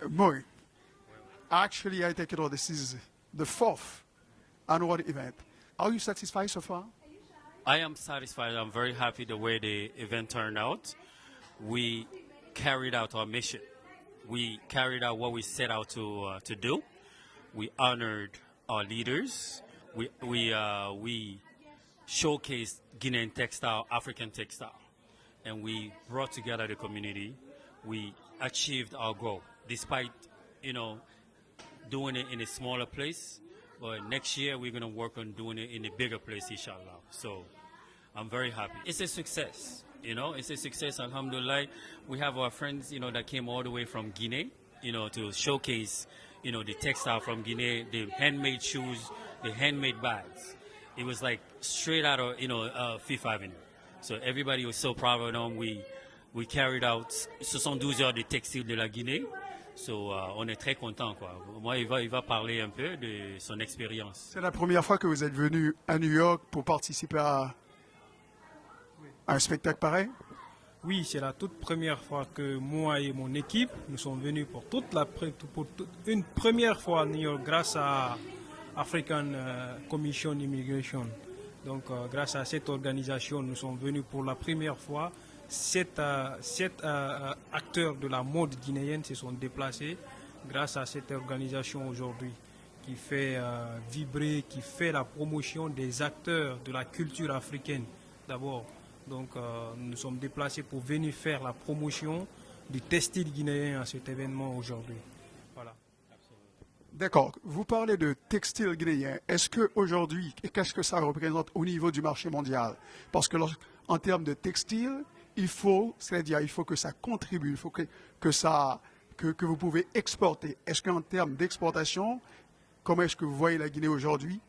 Maury, actually, I take it all. This is the fourth annual event. Are you satisfied so far? I am satisfied. I'm very happy the way the event turned out. We carried out our mission. We carried out what we set out to do. We honored our leaders. We showcased Guinean textile, African textile, and we brought together the community. We achieved our goal, despite, doing it in a smaller place. But next year we're gonna work on doing it in a bigger place, inshallah. So I'm very happy. It's a success, It's a success, alhamdulillah. We have our friends, that came all the way from Guinea, to showcase, the textile from Guinea, the handmade shoes, the handmade bags. It was like straight out of, Fifth Avenue. So everybody was so proud of them. We carried out 72 heures de textile de la Guinée. So, on est très content, quoi. Moi, il va parler un peu de son expérience. C'est la première fois que vous êtes venu à New York pour participer à un spectacle pareil? Oui, c'est la toute première fois que moi et mon équipe, nous sommes venus pour une première fois à New York grâce à African Commission Immigration. Donc, grâce à cette organisation, nous sommes venus pour la première fois. Sept acteurs de la mode guinéenne se sont déplacés grâce à cette organisation aujourd'hui qui fait vibrer, qui fait la promotion des acteurs de la culture africaine d'abord. Donc nous sommes déplacés pour venir faire la promotion du textile guinéen à cet événement aujourd'hui. Voilà. D'accord. Vous parlez de textile guinéen. Est-ce qu'aujourd'hui, qu'est-ce que ça représente au niveau du marché mondial? Parce que en termes de textile, il faut que ça contribue, il faut que vous pouvez exporter. Est-ce qu'en termes d'exportation, comment est-ce que vous voyez la Guinée aujourd'hui?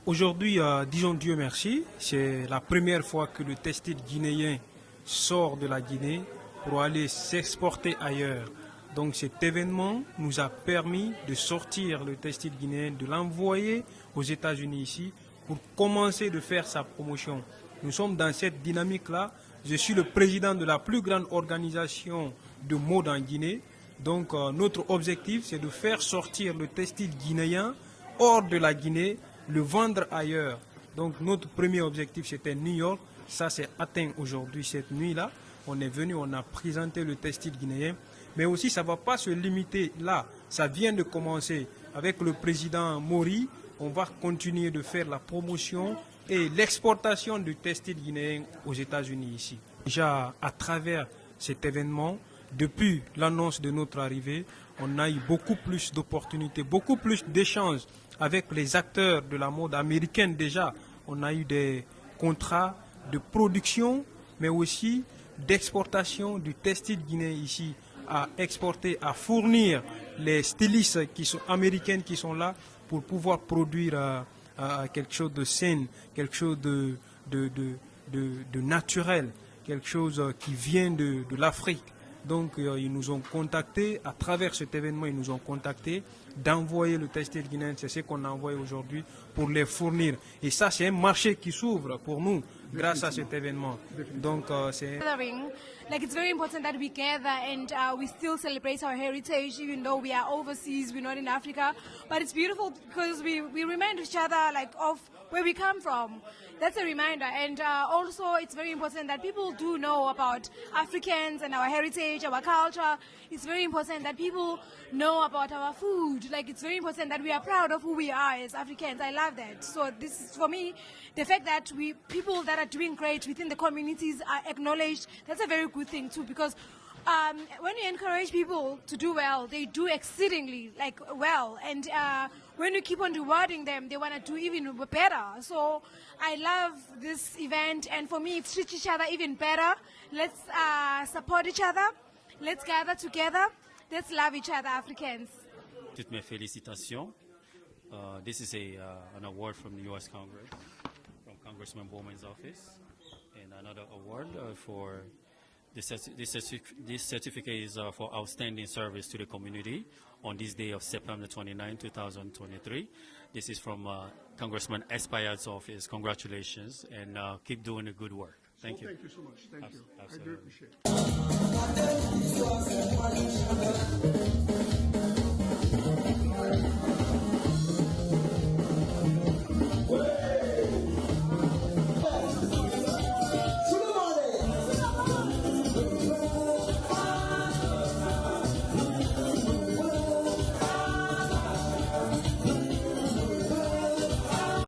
Aujourd'hui, disons Dieu merci, c'est la première fois que le textile guinéen sort de la Guinée pour aller s'exporter ailleurs. Donc cet événement nous a permis de sortir le textile guinéen, de l'envoyer aux États-Unis ici pour commencer de faire sa promotion. Nous sommes dans cette dynamique-là. Je suis le président de la plus grande organisation de mode en Guinée. Donc notre objectif, c'est de faire sortir le textile guinéen hors de la Guinée, le vendre ailleurs. Donc notre premier objectif, c'était New York. Ça, c'est atteint aujourd'hui, cette nuit-là. On est venu, on a présenté le textile guinéen. Mais aussi, ça ne va pas se limiter là. Ça vient de commencer. Avec le président Maury, on va continuer de faire la promotion et l'exportation du textile guinéen aux États-Unis ici. Déjà, à travers cet événement, depuis l'annonce de notre arrivée, on a eu beaucoup plus d'opportunités, beaucoup plus d'échanges avec les acteurs de la mode américaine déjà. On a eu des contrats de production, mais aussi d'exportation du textile guinéen ici, à exporter, à fournir les stylistes américaines qui sont là pour pouvoir produire quelque chose de sain, quelque chose de naturel, quelque chose qui vient de l'Afrique. Donc ils nous ont contactés, à travers cet événement, ils nous ont contactés d'envoyer le textile guinéen, c'est ce qu'on a envoyé aujourd'hui pour les fournir. Et ça, c'est un marché qui s'ouvre pour nous grâce à cet événement. Donc c'est... Like, it's very important that we gather and we still celebrate our heritage, even though we are overseas, we're not in Africa. But it's beautiful because we remind each other like of where we come from. That's a reminder. And also it's very important that people do know about Africans and our heritage, our culture. It's very important that people know about our food. Like, it's very important that we are proud of who we are as Africans. I love that. So this is, for me, the fact that people that are doing great within the communities are acknowledged, that's a very good thing too, because when you encourage people to do well, they do exceedingly well, and when you keep on rewarding them, they want to do even better. So I love this event, and for me, it's treat each other even better. Let's support each other. Let's gather together. Let's love each other, Africans. Toutes mes félicitations. This is an award from the U.S. Congress, from Congressman Bowman's office, and another award for this certificate is for outstanding service to the community on this day of September 29, 2023. This is from Congressman Espaillat's office. Congratulations, and keep doing the good work. Thank you. Thank you so much. Thank you. Absolutely. I do appreciate it.